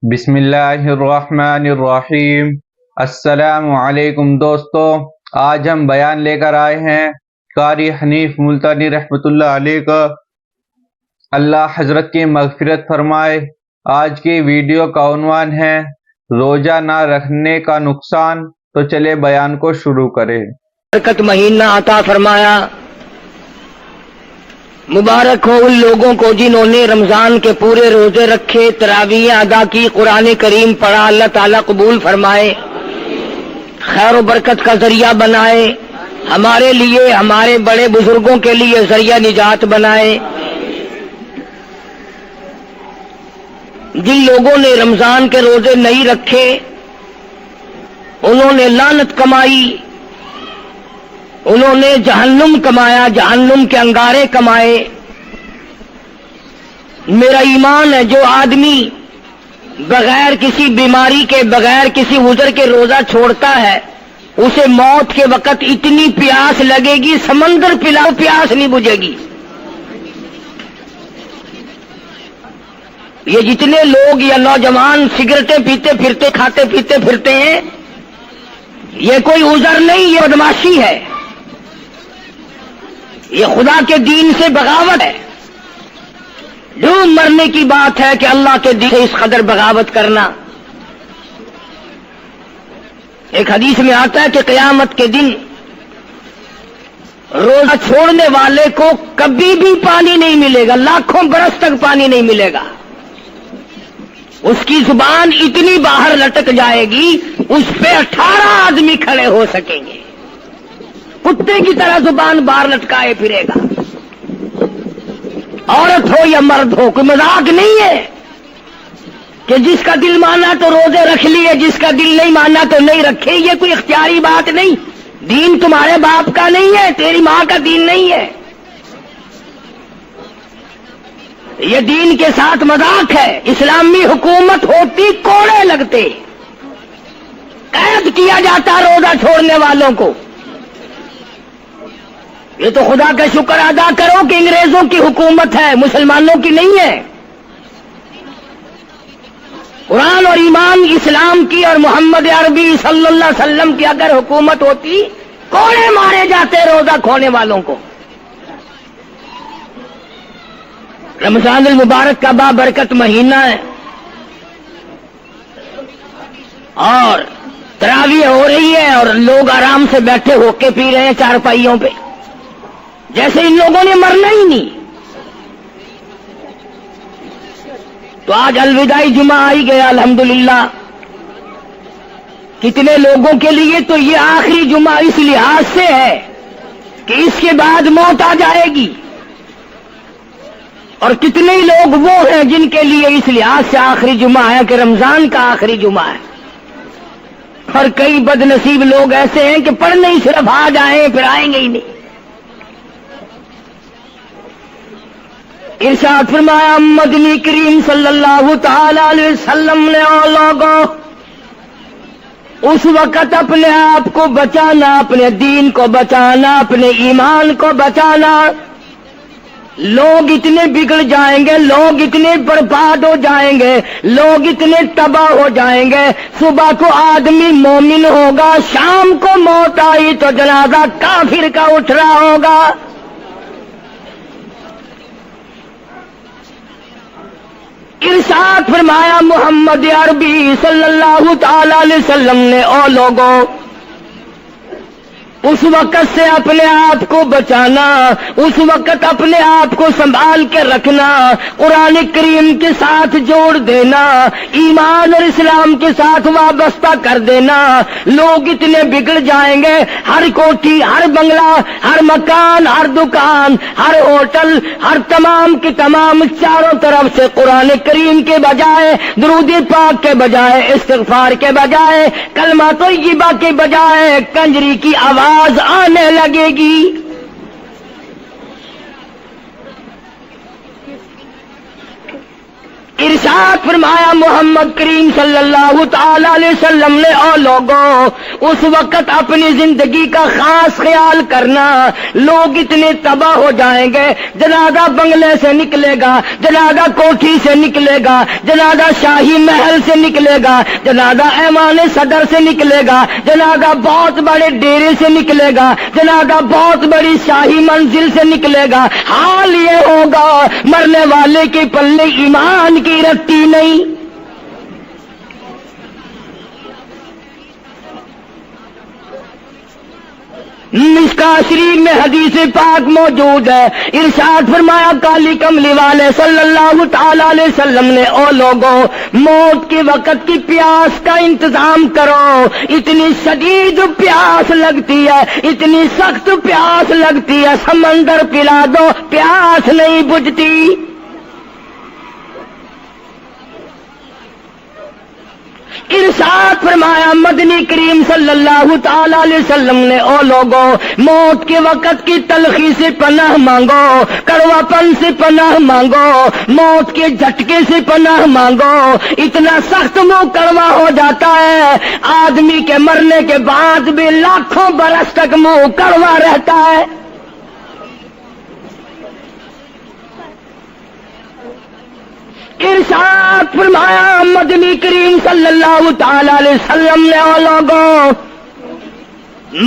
بسم اللہ الرحمن الرحیم۔ السلام علیکم دوستو، آج ہم بیان لے کر آئے ہیں قاری حنیف ملتانی رحمۃ اللہ علیہ کا، اللہ حضرت کی مغفرت فرمائے۔ آج کی ویڈیو کا عنوان ہے روزہ نہ رکھنے کا نقصان۔ تو چلے بیان کو شروع کریں۔ برکت مہینہ عطا فرمایا، مبارک ہو ان لوگوں کو جنہوں نے رمضان کے پورے روزے رکھے، تراویح ادا کی، قرآن کریم پڑھا، اللہ تعالیٰ قبول فرمائے، خیر و برکت کا ذریعہ بنائے، ہمارے لیے، ہمارے بڑے بزرگوں کے لیے ذریعہ نجات بنائے۔ جن لوگوں نے رمضان کے روزے نہیں رکھے انہوں نے لعنت کمائی، انہوں نے جہنم کمایا، جہنم کے انگارے کمائے۔ میرا ایمان ہے جو آدمی بغیر کسی بیماری کے، بغیر کسی عذر کے روزہ چھوڑتا ہے، اسے موت کے وقت اتنی پیاس لگے گی، سمندر پلاؤ پیاس نہیں بجھے گی۔ یہ جتنے لوگ یا نوجوان سگریٹیں پیتے پھرتے، کھاتے پیتے پھرتے ہیں، یہ کوئی عذر نہیں، یہ بدماشی ہے، یہ خدا کے دین سے بغاوت ہے۔ ڈوب مرنے کی بات ہے کہ اللہ کے دین سے اس قدر بغاوت کرنا۔ ایک حدیث میں آتا ہے کہ قیامت کے دن روزہ چھوڑنے والے کو کبھی بھی پانی نہیں ملے گا، لاکھوں برس تک پانی نہیں ملے گا۔ اس کی زبان اتنی باہر لٹک جائے گی، اس پہ 18 آدمی کھڑے ہو سکیں گے، کتے کی طرح زبان باہر لٹکائے پھرے گا۔ عورت ہو یا مرد ہو، کوئی مذاق نہیں ہے کہ جس کا دل مانا تو روزے رکھ لیے، جس کا دل نہیں مانا تو نہیں رکھے۔ یہ کوئی اختیاری بات نہیں، دین تمہارے باپ کا نہیں ہے، تیری ماں کا دین نہیں ہے، یہ دین کے ساتھ مذاق ہے۔ اسلامی حکومت ہوتی کوڑے لگتے، قید کیا جاتا روزہ چھوڑنے والوں کو۔ یہ تو خدا کا شکر ادا کرو کہ انگریزوں کی حکومت ہے، مسلمانوں کی نہیں ہے۔ قرآن اور ایمان اسلام کی اور محمد عربی صلی اللہ علیہ وسلم کی اگر حکومت ہوتی، کوڑے مارے جاتے روزہ کھونے والوں کو۔ رمضان المبارک کا بابرکت مہینہ ہے اور تراویح ہو رہی ہے اور لوگ آرام سے بیٹھے ہو کے پی رہے ہیں چارپائیوں پہ، جیسے ان لوگوں نے مرنا ہی نہیں۔ تو آج الوداعی جمعہ آئی گیا الحمدللہ۔ کتنے لوگوں کے لیے تو یہ آخری جمعہ اس لحاظ سے ہے کہ اس کے بعد موت آ جائے گی، اور کتنے لوگ وہ ہیں جن کے لیے اس لحاظ سے آخری جمعہ ہے کہ رمضان کا آخری جمعہ ہے۔ اور کئی بد نصیب لوگ ایسے ہیں کہ پڑھنے ہی صرف آ جائیں پھر آئیں گے ہی نہیں۔ ارشاد فرمایا مدنی کریم صلی اللہ تعالی علیہ وسلم نے لوگوں اس وقت اپنے آپ کو بچانا، اپنے دین کو بچانا، اپنے ایمان کو بچانا۔ لوگ اتنے بگڑ جائیں گے، لوگ اتنے برباد ہو جائیں گے، لوگ اتنے تباہ ہو جائیں گے۔ صبح کو آدمی مومن ہوگا، شام کو موت آئی تو جنازہ کافر کا اٹھ رہا ہوگا۔ ارشاد فرمایا محمد عربی صلی اللہ تعالی علیہ وسلم نے، او لوگوں اس وقت سے اپنے آپ کو بچانا، اس وقت اپنے آپ کو سنبھال کے رکھنا، قرآن کریم کے ساتھ جوڑ دینا، ایمان اور اسلام کے ساتھ وابستہ کر دینا۔ لوگ اتنے بگڑ جائیں گے، ہر کوٹھی، ہر بنگلہ، ہر مکان، ہر دکان، ہر ہوٹل، ہر تمام کے تمام چاروں طرف سے قرآن کریم کے بجائے، درود پاک کے بجائے، استغفار کے بجائے، کلمہ طیبہ کے بجائے کنجری کی آواز آنے لگے گی۔ ارشاد فرمایا محمد کریم صلی اللہ تعالی علیہ وسلم نے، او لوگوں اس وقت اپنی زندگی کا خاص خیال کرنا، لوگ اتنے تباہ ہو جائیں گے، جنازہ بنگلے سے نکلے گا، جنازہ کوٹھی سے نکلے گا، جنازہ شاہی محل سے نکلے گا، جنازہ ایوان صدر سے نکلے گا، جنازہ بہت بڑے ڈیرے سے نکلے گا، جنازہ بہت بڑی شاہی منزل سے نکلے گا، حال یہ ہوگا مرنے والے کے پلے ایمان کی رتی نہیں۔ مشکا شریف میں حدیث پاک موجود ہے، ارشاد فرمایا کالی کملی والے صلی اللہ تعالی علیہ وسلم نے، او لوگوں موت کے وقت کی پیاس کا انتظام کرو، اتنی شدید پیاس لگتی ہے، اتنی سخت پیاس لگتی ہے، سمندر پلا دو پیاس نہیں بجھتی۔ ارشاد فرمایا مدنی کریم صلی اللہ تعالی علیہ وسلم نے، او لوگوں موت کے وقت کی تلخی سے پناہ مانگو، کڑوا پن سے پناہ مانگو، موت کے جھٹکے سے پناہ مانگو، اتنا سخت منہ کڑوا ہو جاتا ہے، آدمی کے مرنے کے بعد بھی لاکھوں برس تک منہ کڑوا رہتا ہے۔ ارشاد فرمایا مدنی کریم صلی اللہ تعالی علیہ وسلم نے، او لوگوں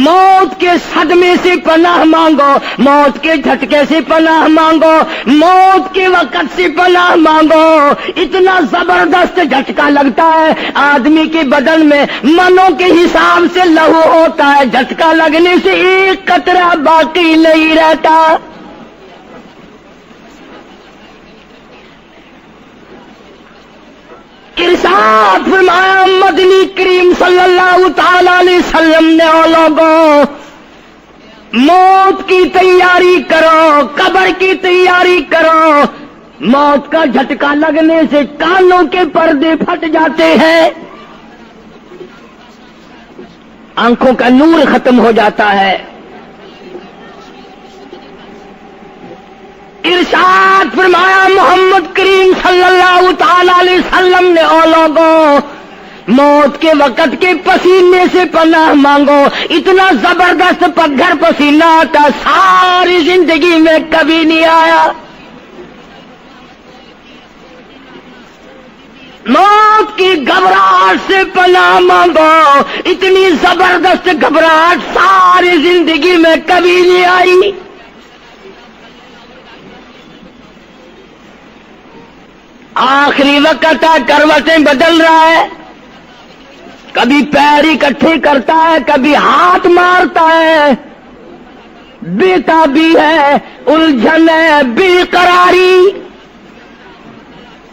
موت کے صدمے سے پناہ مانگو، موت کے جھٹکے سے پناہ مانگو، موت کے وقت سے پناہ مانگو، اتنا زبردست جھٹکا لگتا ہے، آدمی کے بدن میں منوں کے حساب سے لہو ہوتا ہے، جھٹکا لگنے سے ایک قطرہ باقی نہیں رہتا۔ ارشاد فرمایا مدنی کریم صلی اللہ تعالی علیہ وسلم نے، او لوگوں موت کی تیاری کرو، قبر کی تیاری کرو، موت کا جھٹکا لگنے سے کانوں کے پردے پھٹ جاتے ہیں، آنکھوں کا نور ختم ہو جاتا ہے۔ ارشاد فرمایا محمد کریم صلی اللہ تعالی علیہ وسلم نے، او لوگوں موت کے وقت کے پسینے سے پناہ مانگو، اتنا زبردست پگھر پسینہ آتا ساری زندگی میں کبھی نہیں آیا۔ موت کی گھبراہٹ سے پناہ مانگو، اتنی زبردست گھبراہٹ ساری زندگی میں کبھی نہیں آئی۔ آخری وقت ہے، کروٹیں بدل رہا ہے، کبھی پیر اکٹھے کرتا ہے، کبھی ہاتھ مارتا ہے، بےتابی ہے، الجھن ہے، بے قراری،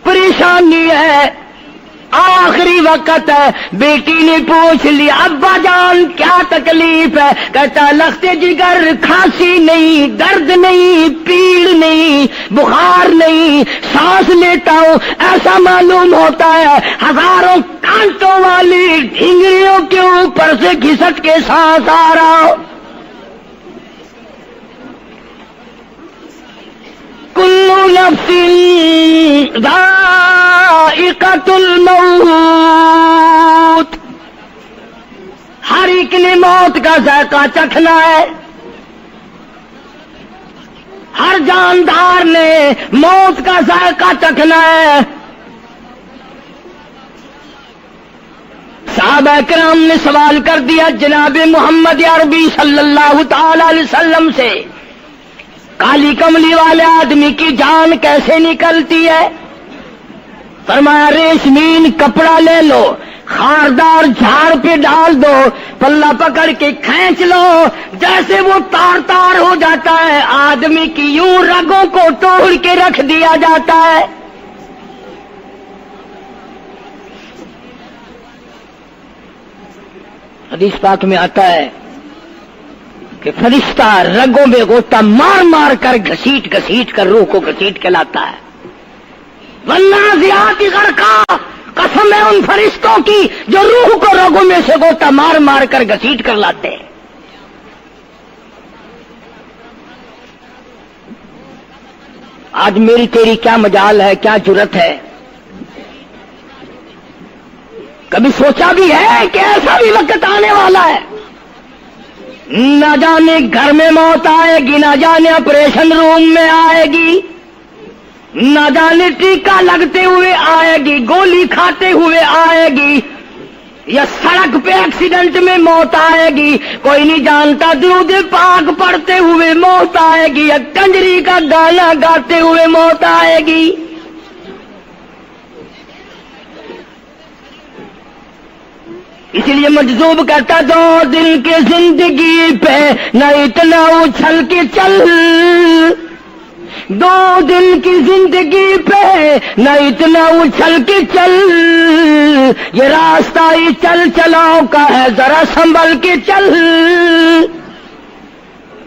پریشانی ہے، آخری وقت ہے۔ بیٹی نے پوچھ لیا ابا جان کیا تکلیف ہے؟ کہتا لخت جگر، کھانسی نہیں، درد نہیں، پیڑ نہیں، بخار نہیں، سانس لیتا ہوں ایسا معلوم ہوتا ہے ہزاروں کانٹوں والی ڈھنگریوں کے اوپر سے گھسٹ کے سانس آ رہا ہو۔ کل نفس ذائقۃ الموت، ہر ایک نے موت کا ذائقہ چکھنا ہے، ہر جاندار نے موت کا ذائقہ چکھنا ہے۔ صحابہ کرام نے سوال کر دیا جناب محمد عربی صلی اللہ تعالی علیہ وسلم سے، کالی کملی والے آدمی کی جان کیسے نکلتی ہے؟ فرمایا ریشمین کپڑا لے لو، خاردار جھاڑ پہ ڈال دو، پلہ پکڑ کے کھینچ لو، جیسے وہ تار تار ہو جاتا ہے آدمی کی یوں رگوں کو توڑ کے رکھ دیا جاتا ہے۔ حدیث پاک میں آتا ہے کہ فرشتہ رگوں میں غوطہ مار مار کر گھسیٹ گھسیٹ کر روح کو گھسیٹ کے لاتا ہے۔ والنازعات غرقا، قسم ہے ان فرشتوں کی جو روح کو رگوں میں سے غوطہ مار مار کر گھسیٹ کر لاتے ہیں۔ آج میری تیری کیا مجال ہے، کیا جرت ہے کبھی سوچا بھی ہے کہ ایسا بھی وقت آنے والا ہے؟ نہ جانے گھر میں موت آئے گی، نہ جانے آپریشن روم میں آئے گی، نہ جانے ٹیکا لگتے ہوئے آئے گی، گولی کھاتے ہوئے آئے گی، یا سڑک پہ ایکسیڈنٹ میں موت آئے گی، کوئی نہیں جانتا۔ درود پاک پڑھتے ہوئے موت آئے گی، یا کنجری کا گانا گاتے ہوئے موت آئے گی۔ اس لیے مجذوب کہتا 2 دن کی زندگی پہ نہ اتنا اچھل کے چل، 2 دن کی زندگی پہ نہ اتنا اچھل کے چل، یہ راستہ ہی چل چلاؤ کا ہے، ذرا سنبھل کے چل۔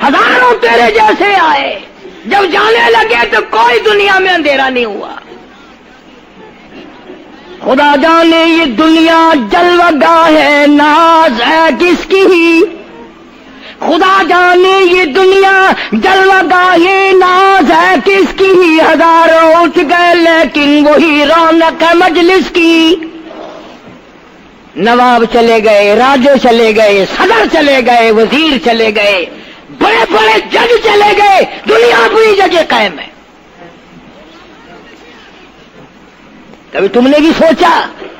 ہزاروں تیرے جیسے آئے، جب جانے لگے تو کوئی دنیا میں اندھیرا نہیں ہوا۔ خدا جانے یہ دنیا جلوہ گاہ ہے، ناز ہے کس کی؟ خدا جانے یہ دنیا جلوہ گاہ ہے، ناز ہے کس کی؟ ہزاروں اٹھ گئے لیکن وہی رونق ہے مجلس کی۔ نواب چلے گئے، راجے چلے گئے، صدر چلے گئے، وزیر چلے گئے، بڑے بڑے جج چلے گئے، دنیا اپنی جگہ قائم ہے۔ کبھی تم نے بھی سوچا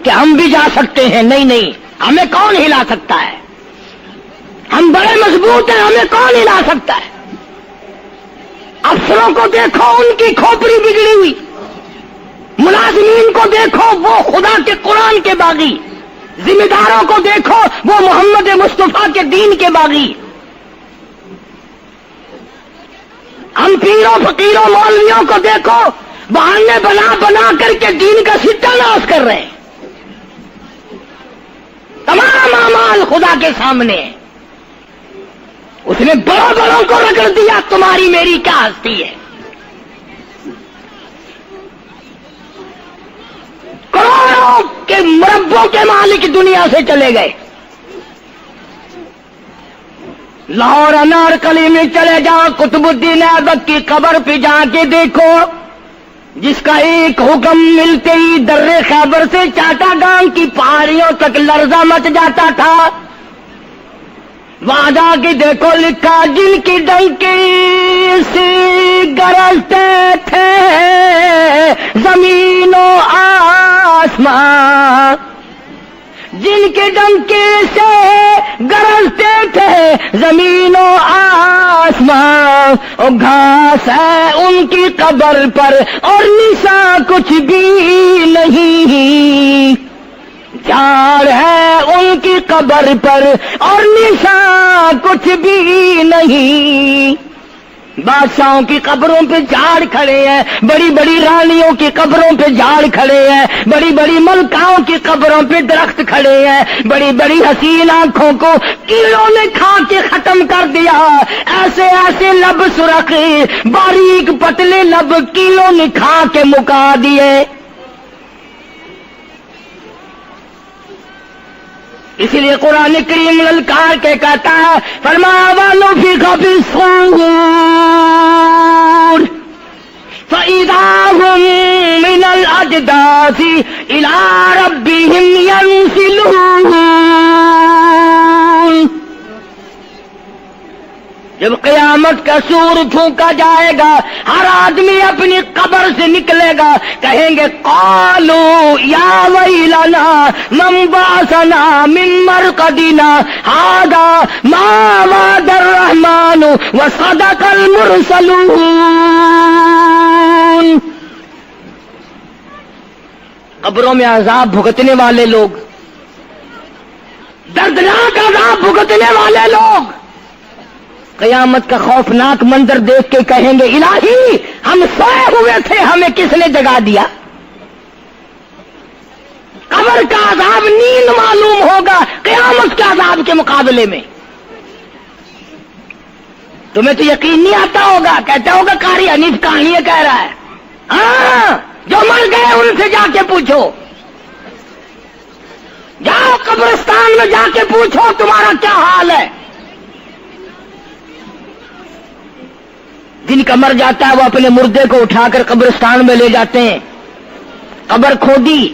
کہ ہم بھی جا سکتے ہیں؟ نہیں نہیں، ہمیں کون ہلا سکتا ہے؟ ہم بڑے مضبوط ہیں، ہمیں کون ہلا سکتا ہے؟ افسروں کو دیکھو، ان کی کھوپڑی بگڑی ہوئی، ملازمین کو دیکھو وہ خدا کے قرآن کے باغی، ذمہ داروں کو دیکھو وہ محمد مصطفیٰ کے دین کے باغی۔ ہم پیروں فقیروں مولویوں کو دیکھو، بہانے بنا بنا کر کے دین کا ستہ ناش کر رہے ہیں۔ تمام اعمال خدا کے سامنے ہیں، اس نے بڑوں بڑوں کو رگڑ دیا، تمہاری میری کیا ہستی ہے؟ کروڑوں کے مربوں کے مالک دنیا سے چلے گئے۔ لاہور انارکلی میں چلے جاؤ، قطب الدین ایبک کی قبر پہ جا کے دیکھو، جس کا ایک حکم ملتے ہی در خیبر سے چاٹا گام کی پہاڑیوں تک لرزہ مچ جاتا تھا۔ وہاں جا کے دیکھو لکھا، جن کی ڈنکی سے گرجتے تھے زمین و آسمان، جن کے ڈنکی سے گرجتے تھے زمین و آسمان، اور گھاس ہے ان کی قبر پر اور نشان کچھ بھی نہیں، جھاڑ ہے ان کی قبر پر اور نشان کچھ بھی نہیں۔ بادشاہوں کی قبروں پہ جھاڑ کھڑے ہیں، بڑی بڑی رانیوں کی قبروں پہ جھاڑ کھڑے ہیں، بڑی بڑی ملکاؤں کی قبروں پہ درخت کھڑے ہیں، بڑی بڑی حسین آنکھوں کو کیڑوں نے کھا کے ختم کر دیا، ایسے ایسے لب سرخ باریک پتلے لب کیڑوں نے کھا کے مکا دیے۔ اسی لیے قرآن کریم للکار کے کہتا ہے، فرمایا وَنُفِخَ فِي الصُّورِ فَإِذَا هُم مِّنَ الْأَجْدَاثِ إِلَىٰ رَبِّهِمْ يَنسِلُونَ۔ جب قیامت کا سور پھونکا جائے گا، ہر آدمی اپنی قبر سے نکلے گا، کہیں گے قالوا یا ویلنا من بعثنا من مرقدنا ھذا ما وعد الرحمن وصدق المرسلون۔ قبروں میں عذاب بھگتنے والے لوگ، دردناک عذاب بھگتنے والے لوگ قیامت کا خوفناک منظر دیکھ کے کہیں گے الہی ہم سوئے ہوئے تھے، ہمیں کس نے جگا دیا؟ قبر کا عذاب نیند معلوم ہوگا قیامت کے عذاب کے مقابلے میں۔ تمہیں تو یقین نہیں آتا ہوگا، کہتا ہوگا قاری حنیف کہانیاں کہہ رہا ہے۔ ہاں، جو مر گئے ان سے جا کے پوچھو، جاؤ قبرستان میں جا کے پوچھو تمہارا کیا حال ہے۔ جن کا مر جاتا ہے وہ اپنے مردے کو اٹھا کر قبرستان میں لے جاتے ہیں، قبر کھودی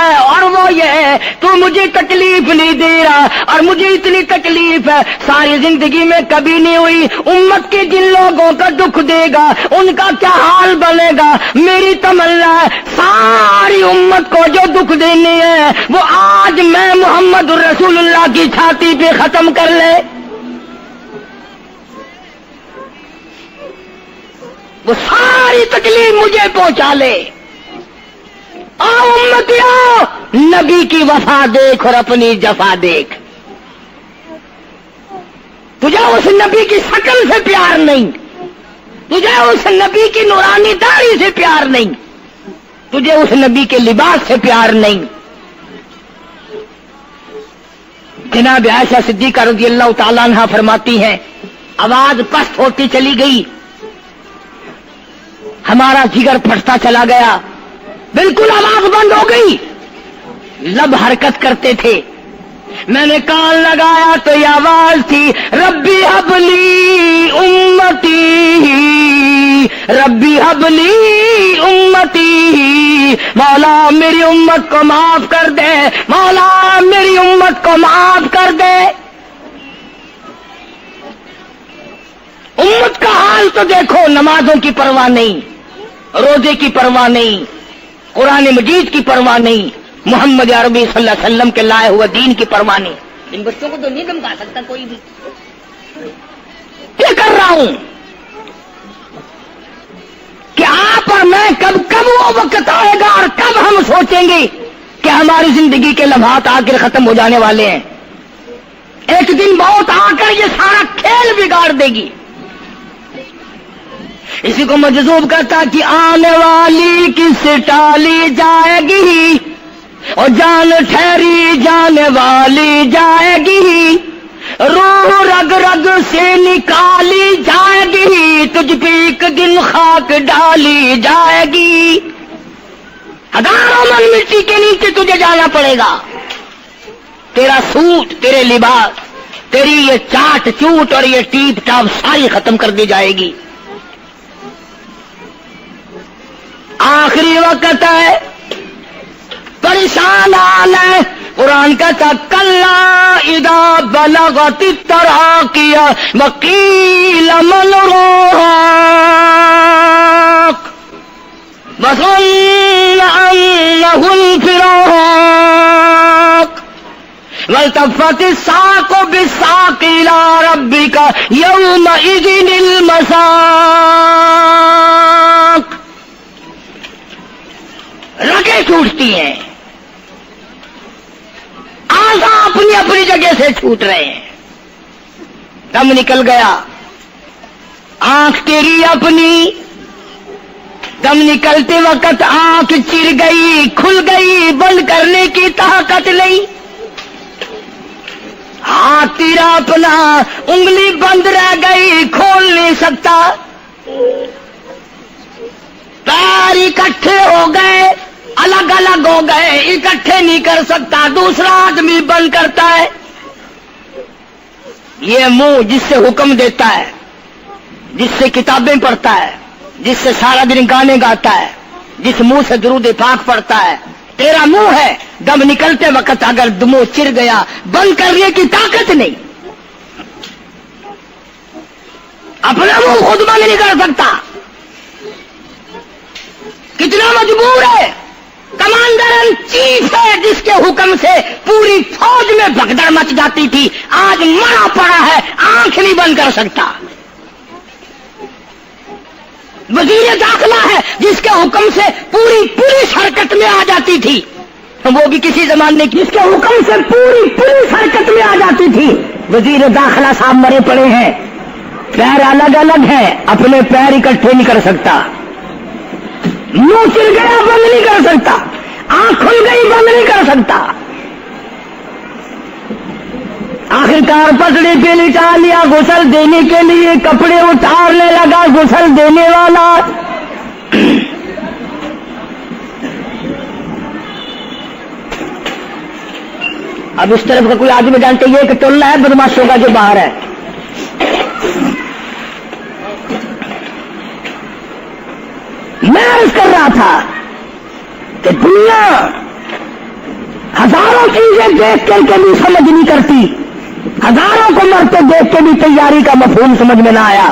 ہے اور وہ یہ ہے تو مجھے تکلیف نہیں دے رہا اور مجھے اتنی تکلیف ہے ساری زندگی میں کبھی نہیں ہوئی. امت کے جن لوگوں کا دکھ دے گا ان کا کیا حال بنے گا. میری تمنا ہے ساری امت کو جو دکھ دینے ہیں وہ آج میں محمد رسول اللہ کی چھاتی پہ ختم کر لے. وہ ساری تکلیف مجھے پہنچا لے. آؤ امتیوں نبی کی وفا دیکھ اور اپنی جفا دیکھ. تجھے اس نبی کی شکل سے پیار نہیں, تجھے اس نبی کی نورانی داڑھی سے پیار نہیں, تجھے اس نبی کے لباس سے پیار نہیں. جناب عائشہ صدیقہ رضی اللہ تعالیٰ عنہا فرماتی ہیں آواز پست ہوتی چلی گئی, ہمارا جگر پھٹتا چلا گیا, بالکل آواز بند ہو گئی, لب حرکت کرتے تھے. میں نے کان لگایا تو یہ آواز تھی ربی حبلی امتی, ربی حبلی امتی, مولا میری امت کو معاف کر دے, مولا میری امت کو معاف کر دے. امت کا حال تو دیکھو, نمازوں کی پرواہ نہیں, روزے کی پرواہ نہیں, قرآن مجید کی پرواہ نہیں, محمد عربی صلی اللہ علیہ وسلم کے لائے ہوئے دین کی پرواہ نہیں. ان بچوں کو تو نہیں دمکا سکتا کوئی بھی. کیا کر رہا ہوں کہ آپ اور میں کب وہ وقت آئے گا اور کب ہم سوچیں گے کہ ہماری زندگی کے لمحات آخر ختم ہو جانے والے ہیں. ایک دن موت آ کر یہ سارا کھیل بگاڑ دے گی. اسی کو مجذوب کرتا کہ آنے والی کس ٹالی جائے گی اور جان ٹھہری جانے والی جائے گی, روح رگ رگ سے نکالی جائے گی, تجھ پہ ایک دن خاک ڈالی جائے گی. ہزاروں من مٹی کے نیچے تجھے جانا پڑے گا. تیرا سوٹ, تیرے لباس, تیری یہ چاٹ چوٹ اور یہ ٹیپ ٹاپ ساری ختم کر دی جائے گی. آخری وقت ہے, پریشان حال ہے. قرآن کہتا کلا اذا بلغت التراقی وقیل من راق وظن انه الفراق والتفت الساق بالساق الى ربك يومئذ المساق. رگیں چھوٹتی ہیں, آزا اپنی اپنی جگہ سے چھوٹ رہے ہیں, دم نکل گیا. آنکھ تیری اپنی, دم نکلتے وقت آنکھ چر گئی, کھل گئی, بند کرنے کی طاقت نہیں. ہاتھ تیرا اپنا, انگلی بند رہ گئی, کھول نہیں سکتا. پیر اکٹھے ہو گئے, الگ الگ ہو گئے, اکٹھے نہیں کر سکتا, دوسرا آدمی بند کرتا ہے. یہ منہ جس سے حکم دیتا ہے, جس سے کتابیں پڑھتا ہے, جس سے سارا دن گانے گاتا ہے, جس منہ سے درود پاک پڑھتا ہے, تیرا منہ ہے. دم نکلتے وقت اگر منہ چر گیا, بند کرنے کی طاقت نہیں. اپنا منہ خود بند نہیں کر سکتا. کتنا مجبور ہے. کمانڈر ان چیف ہے جس کے حکم سے پوری فوج میں بھگدڑ مچ جاتی تھی, آج مرا پڑا ہے, آنکھ نہیں بند کر سکتا. وزیر داخلہ ہے جس کے حکم سے پوری پولیس حرکت میں آ جاتی تھی, وہ بھی کسی زمانے کی, جس کے حکم سے پوری پولیس حرکت میں آ جاتی تھی. وزیر داخلہ صاحب مرے پڑے ہیں, پیر الگ الگ ہیں, اپنے پیر اکٹھے نہیں کر سکتا. منہ چل گیا, بند نہیں کر سکتا. آنکھ کھل گئی, بند نہیں کر سکتا. آخرکار پسڑی پہ لٹا لیا, غسل دینے کے لیے کپڑے اتارنے لگا غسل دینے والا. اب اس طرف کا کوئی آدمی جانتے یہ کہ ٹولہ ہے بدماشوں کا جو باہر ہے. میں عرض کر رہا تھا کہ دنیا ہزاروں چیزیں دیکھ کر کے بھی سمجھ نہیں کرتی، ہزاروں کو مرتے دیکھ کے بھی تیاری کا مفہوم سمجھ میں نہ آیا،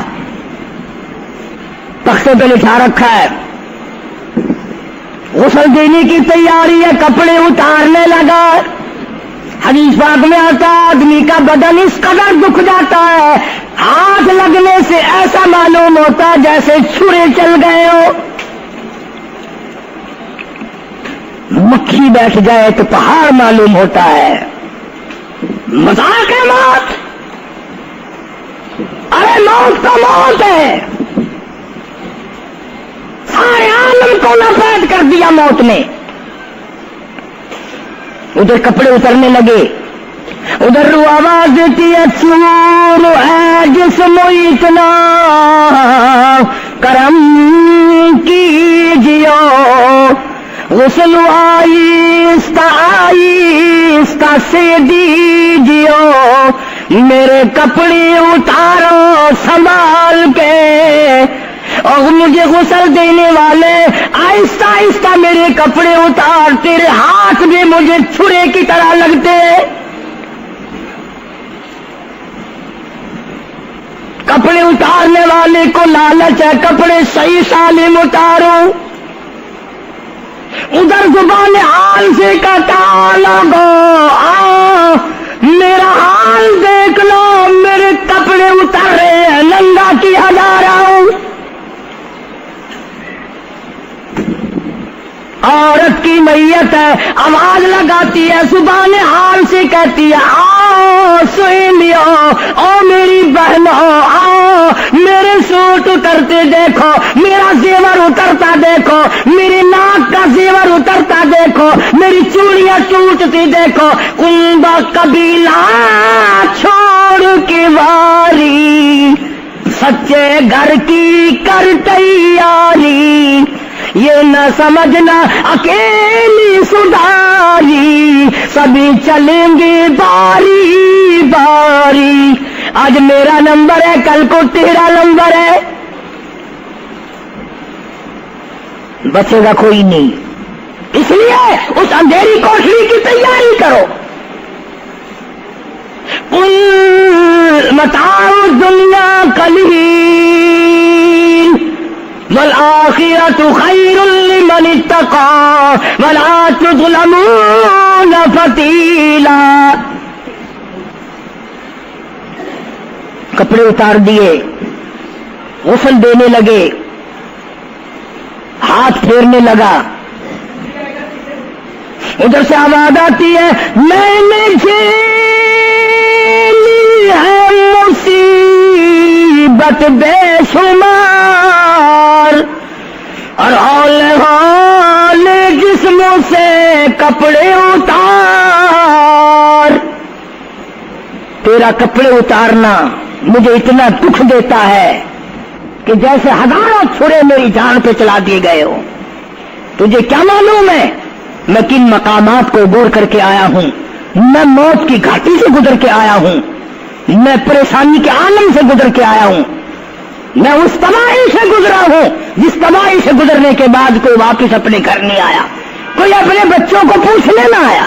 تختے پہ لکھا رکھا ہے غسل دینے کی تیاری ہے، کپڑے اتارنے لگا، حدیث پاک میں آتا ہے آدمی کا بدن اس قدر دکھ جاتا ہے، ہاتھ لگنے سے ایسا معلوم ہوتا ہے جیسے چھرے چل گئے ہو، مکھی بیٹھ جائے تو پہاڑ معلوم ہوتا ہے، مذاق ہے موت، ارے موت تو موت ہے، سارے عالم کو لپیٹ کر دیا موت نے۔ ادھر کپڑے اترنے لگے، ادھر رو آواز دیتی ہے چور ہے جسم اتنا کرم کیجیو، غسل آہستہ آہستہ سے دیجیو، میرے کپڑے اتارو سنبھال کے، اور مجھے غسل دینے والے آہستہ آہستہ میرے کپڑے اتار، تیرے ہاتھ بھی مجھے چھرے کی طرح لگتے، کپڑے اتارنے والے کو لالچ ہے کپڑے صحیح سالم اتارو، ادھر زبان حال سے کہتا لوگو میرا حال دیکھ لو، میرے کپڑے اتر رہے ہیں، ننگا کیا جا رہا ہوں، عورت کی میت ہے، آواز لگاتی ہے، زبان حال سے کہتی ہے آؤ سہیلیو، او میری بہنوں آؤ، میرے سوٹ اترتے دیکھو، میرا زیور اترتا دیکھو، میری ناک کا زیور اترتا دیکھو، میری چوڑیاں ٹوٹتی دیکھو، کنبا قبیلہ چھوڑ کے واری، سچے گھر کی کر تیاری، یہ نہ سمجھنا اکیلی سدھاری، سبھی چلیں گے باری باری، آج میرا نمبر ہے کل کو تیرا نمبر ہے، بچے گا کوئی نہیں، اس لیے اس اندھیری کوٹری کی تیاری کرو۔ قل متاع الدنیا قلیل والآخرۃ خیر لمن اتقى ولا تظلمون فتیلا۔ کپڑے اتار دیے، غسل دینے لگے، ہاتھ پھیرنے لگا، ادھر سے آواز آتی ہے میں نے جھیلی ہے مصیبت بے شمار، اور ہولے جسموں سے کپڑے اتار، تیرا کپڑے اتارنا مجھے اتنا دکھ دیتا ہے کہ جیسے ہزاروں چھرے میری جان پہ چلا دیے گئے ہو۔ تجھے کیا معلوم ہے میں کن مقامات کو عبور کر کے آیا ہوں، میں موت کی گھاٹی سے گزر کے آیا ہوں، میں پریشانی کے عالم سے گزر کے آیا ہوں، میں اس تباہی سے گزرا ہوں جس تباہی سے گزرنے کے بعد کوئی واپس اپنے گھر نہیں آیا، کوئی اپنے بچوں کو پوچھنے نہ آیا۔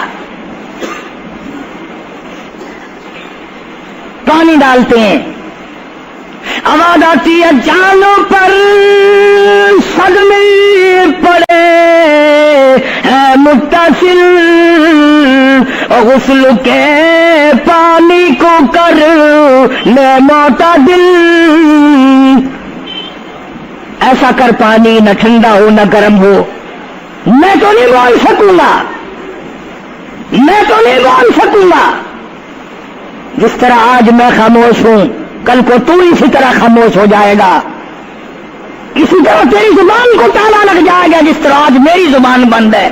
پانی ڈالتے ہیں، آواز آتی ہے جانوں پر صدمے پڑے ہے متصل، غسل کے پانی کو کر لے معتدل، ایسا کر پانی نہ ٹھنڈا ہو نہ گرم ہو، میں تو نہیں بول سکوں گا، میں تو نہیں بول سکوں گا، جس طرح آج میں خاموش ہوں کل کو تو اسی طرح خاموش ہو جائے گا، اسی طرح تیری زبان کو تالا لگ جائے گا جس طرح آج میری زبان بند ہے۔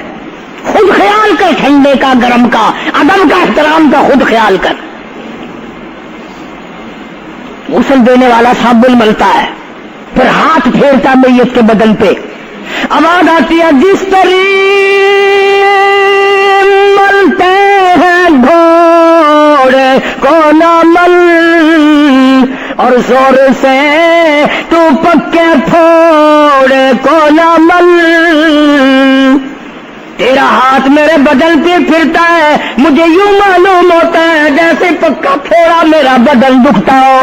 خود خیال کر، ٹھنڈے کا گرم کا ادب کا احترام کا خود خیال کر۔ غسل دینے والا صابن ملتا ہے، پھر ہاتھ پھیرتا میت کے بدن پہ، آواز آتی ہے جس طرح ملتے ہیں گھوڑے کو نہ مل، اور زور سے تو پکے پھوڑے کو نہ مل، تیرا ہاتھ میرے بدن پہ پھرتا ہے، مجھے یوں معلوم ہوتا ہے جیسے پکا پھوڑا میرا بدن دکھتا ہو۔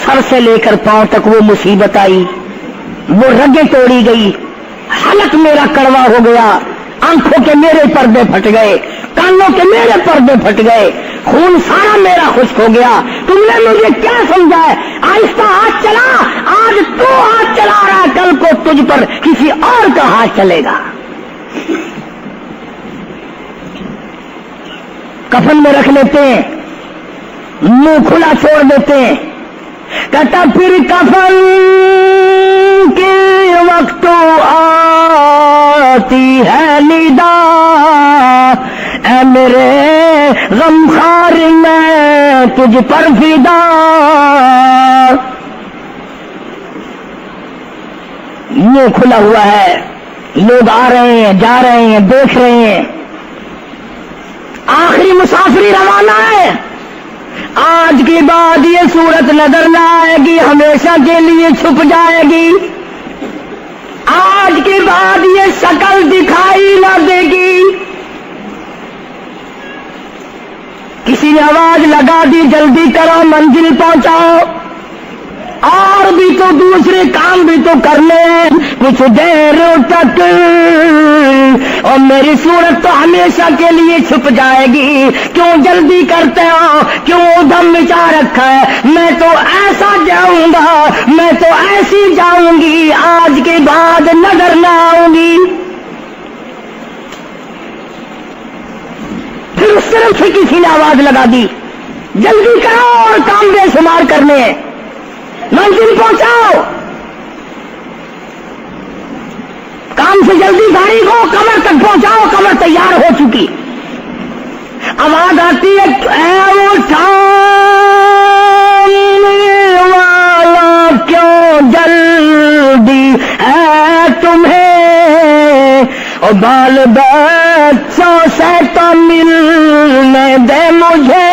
سر سے لے کر پاؤں تک وہ مصیبت آئی، وہ رگیں توڑی گئی، حلق میرا کڑوا ہو گیا، آنکھوں کے میرے پردے پھٹ گئے، کانوں کے میرے پردے پھٹ گئے، خون سارا میرا خشک ہو گیا۔ تم نے مجھے کیا سمجھا ہے؟ آہستہ ہاتھ چلا، آج تو ہاتھ چلا رہا، کل کو تجھ پر کسی اور کا ہاتھ چلے گا۔ کفن میں رکھ لیتے ہیں، منہ کھلا چھوڑ دیتے ہیں، کہتا پھر کفن کے وقت آتی ہے ندا، اے میرے غمخوار میں تجھ پر فدا۔ منہ کھلا ہوا ہے، لوگ آ رہے ہیں، جا رہے ہیں، دیکھ رہے ہیں، آخری مسافری روانہ ہے۔ آج کے بعد یہ صورت نظر نہ آئے گی، ہمیشہ کے لیے چھپ جائے گی۔ آج کے بعد یہ شکل دکھائی نہ دے گی۔ کسی نے آواز لگا دی، جلدی کرو، منزل پہنچاؤ، اور بھی تو دوسرے کام بھی تو کرنے ہیں، کچھ دیر تک اور میری صورت تو ہمیشہ کے لیے چھپ جائے گی۔ کیوں جلدی کرتے ہو؟ کیوں ادھم مچا رکھا ہے؟ میں تو ایسا جاؤں گا، میں تو ایسی جاؤں گی، آج کے بعد نظر نہ آؤں گی۔ پھر اس طرف سے کسی نے آواز لگا دی، جلدی کرو اور کام بے شمار کرنے ہیں، منزل پہنچاؤ، کام سے جلدی گاڑی کو قبر تک پہنچاؤ، قبر تیار ہو چکی۔ آواز آتی ہے، اے اٹھانے والا کیوں جلدی ہے تمہیں، اور بال بچوں سے تو ملنے دے مجھے،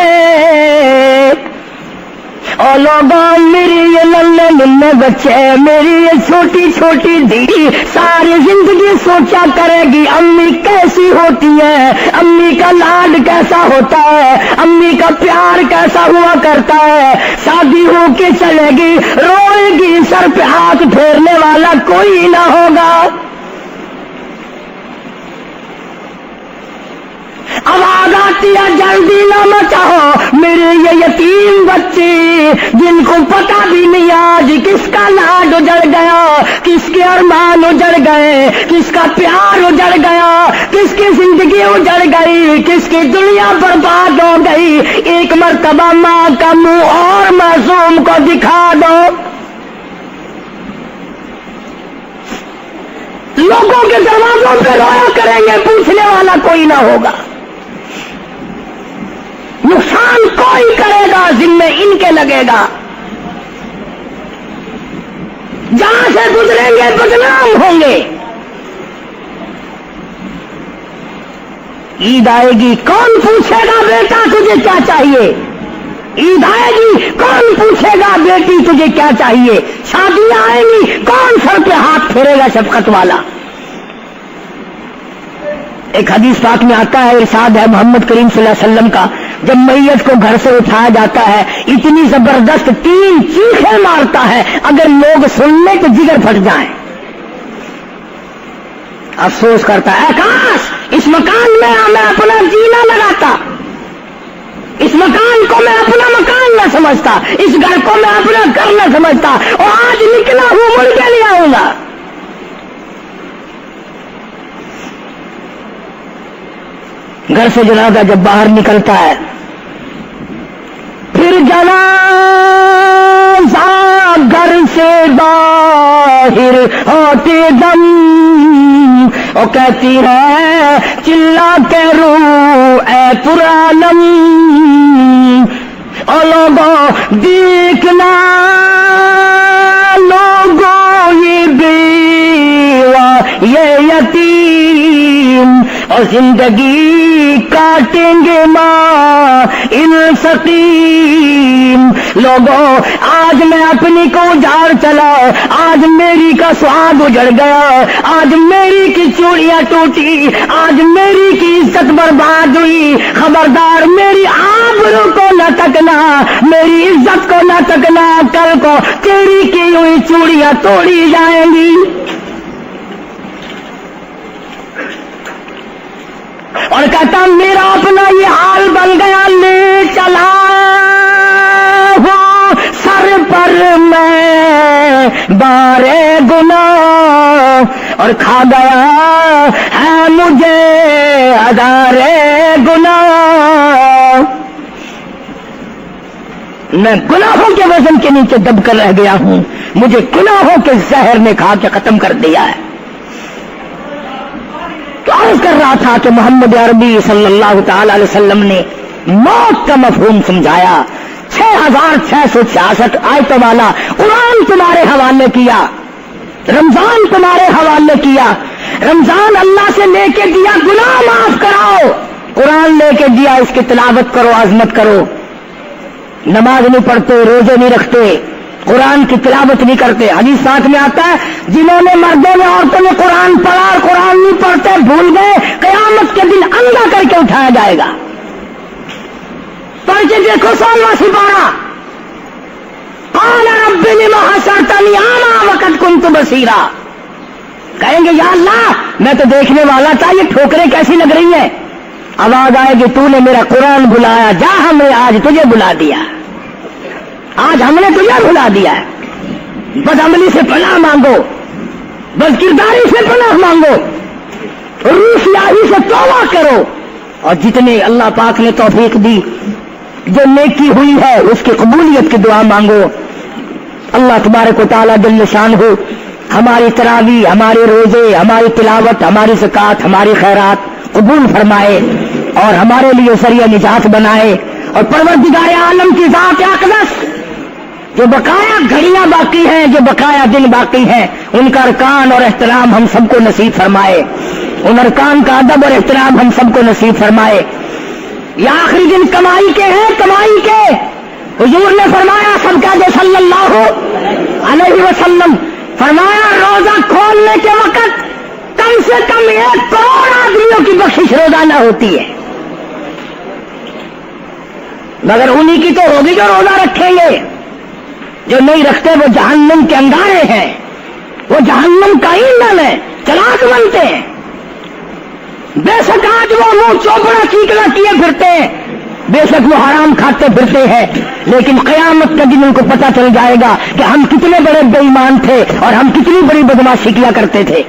اور لوگوں میری یہ ننھے ننھے بچے، میری یہ چھوٹی چھوٹی دھی ساری زندگی سوچا کرے گی امی کیسی ہوتی ہے، امی کا لاڈ کیسا ہوتا ہے، امی کا پیار کیسا ہوا کرتا ہے۔ شادی ہو کے چلے گی، روئے گی، سر پہ ہاتھ پھیرنے والا کوئی نہ ہوگا۔ آواز آتی ہے، جلدی نہ مچاؤ، میرے یہ یتیم بچے جن کو پتہ بھی نہیں آج کس کا لاڈ اجڑ گیا، کس کے ارمان اجڑ گئے، کس کا پیار اجڑ گیا، کس کی زندگی اجڑ گئی، کس کی دنیا برباد ہو گئی۔ ایک مرتبہ ماں کا منہ اور معصوم کو دکھا دو، لوگوں کے دروازوں پہ رویا کریں گے، پوچھنے والا کوئی نہ ہوگا، نقصان کوئی کرے گا، ذمہ ان کے لگے گا، جہاں سے گزریں گے بدنام ہوں گے۔ عید آئے گی، کون پوچھے گا بیٹا تجھے کیا چاہیے؟ عید آئے گی، کون پوچھے گا بیٹی تجھے کیا چاہیے؟ شادیاں آئیں گی، کون سر پہ ہاتھ پھیرے گا شفقت والا؟ ایک حدیث پاک میں آتا ہے، ارشاد ہے محمد کریم صلی اللہ علیہ وسلم کا، جب میت کو گھر سے اٹھایا جاتا ہے اتنی زبردست 3 چیخیں مارتا ہے، اگر لوگ سننے تو جگر پھٹ جائیں۔ افسوس کرتا ہے، کاش اس مکان میں میں اپنا جینا لگاتا، اس مکان کو میں اپنا مکان نہ سمجھتا، اس گھر کو میں اپنا گھر نہ سمجھتا، اور آج نکلا ہوں مڑ کے لے آؤں گا۔ گھر سے جنازہ جب باہر نکلتا ہے، پھر جنازہ گھر سے باہر ہوتے دم، وہ کہتی ہے چلا کے رو اے پرانم، او لوگوں دیکھنا، لوگوں یہ بیوہ یہ یتیم، اور زندگی کاٹیں گے ماں سقیم لوگوں، آج میں اپنی کو اجاڑ چلا، آج میری کا سہاگ اجڑ گیا، آج میری کی چوڑیاں ٹوٹی، آج میری کی عزت برباد ہوئی، خبردار میری آبرو کو نہ تکنا، میری عزت کو نہ تکنا، کل کو تیری کی ہوئی چوڑیاں توڑی جائیں گی۔ اور کہتا میرا اپنا یہ حال بن گیا، لے چلا ہوں سر پر میں بارے گناہ، اور کھا گیا ہے مجھے ہزارے گناہ، میں گناہوں کے وزن کے نیچے دب کر رہ گیا ہوں، مجھے گناہوں کے زہر نے کھا کے ختم کر دیا ہے۔ تو عرض کر رہا تھا کہ محمد عربی صلی اللہ تعالی علیہ وسلم نے موت کا مفہوم سمجھایا، 6666 آیتوں والا قرآن تمہارے حوالے کیا، رمضان تمہارے حوالے کیا، رمضان اللہ سے لے کے دیا گناہ معاف کراؤ، قرآن لے کے دیا اس کی تلاوت کرو، عظمت کرو۔ نماز نہیں پڑھتے، روزے نہیں رکھتے، قرآن کی تلاوت نہیں کرتے، حدیث ساتھ میں آتا ہے جنہوں نے مردوں نے عورتوں نے قرآن پڑھا اور قرآن نہیں پڑھتے بھول گئے، قیامت کے دن اندھا کر کے اٹھایا جائے گا۔ پڑھ کے دیکھو 16واں سپارہ، قال رب لما حشرتنی اعمی وقد کنت بصیرا، کہیں گے یا اللہ میں تو دیکھنے والا تھا، یہ ٹھوکریں کیسی لگ رہی ہیں؟ آواز آئے گی تو نے میرا قرآن بلایا، جا ہم نے آج تجھے بلا دیا، آج ہم نے تجھے بلا دیا ہے۔ بدعملی سے پناہ مانگو، بد کرداری سے پناہ مانگو، روسیاہی سے توبہ کرو، اور جتنے اللہ پاک نے توفیق دی، جو نیکی ہوئی ہے اس کی قبولیت کی دعا مانگو۔ اللہ تبارک و تعالیٰ جل شانہ ہماری تراویح، ہمارے روزے، ہماری تلاوت، ہماری زکوٰۃ، ہماری خیرات قبول فرمائے اور ہمارے لیے ذریعہ نجات بنائے، اور پروردگار عالم کی ذات اقدس جو بقایا گھڑیاں باقی ہیں، جو بقایا دن باقی ہیں، ان کا ارکان اور احترام ہم سب کو نصیب فرمائے، ان ارکان کا ادب اور احترام ہم سب کو نصیب فرمائے۔ یہ آخری دن کمائی کے ہیں، کمائی کے، حضور نے فرمایا صدقہ جو صلی اللہ علیہ وسلم فرمایا روزہ کھولنے کے وقت کم سے کم 1 کروڑ آدمیوں کی بخشش روزانہ ہوتی ہے، مگر انہی کی تو ہوگی جو روزہ رکھیں گے، جو نہیں رکھتے وہ جہنم کے انگارے ہیں، وہ جہنم کا ایندھن ہے، چراغ بنتے ہیں۔ بے شک آج وہ منہ چوپڑا چیکنا کیے پھرتے ہیں، بے شک وہ حرام کھاتے پھرتے ہیں، لیکن قیامت کا دن ان کو پتہ چل جائے گا کہ ہم کتنے بڑے بے ایمان تھے اور ہم کتنی بڑی بدماشی کیا کرتے تھے۔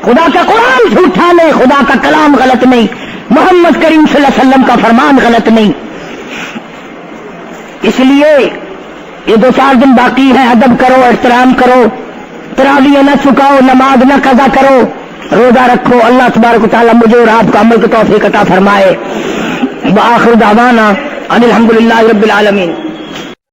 خدا کا قرآن جھوٹا نہیں، خدا کا کلام غلط نہیں، محمد کریم صلی اللہ علیہ وسلم کا فرمان غلط نہیں۔ اس لیے یہ 2-4 دن باقی ہے، ادب کرو، احترام کرو، تراویح نہ چکاؤ، نماز نہ قضا کرو، روزہ رکھو۔ اللہ تبارک و تعالیٰ مجھے اور آپ کو عمل کی توفیق عطا فرمائے۔ وآخر دعوانا ان الحمدللہ رب العالمین۔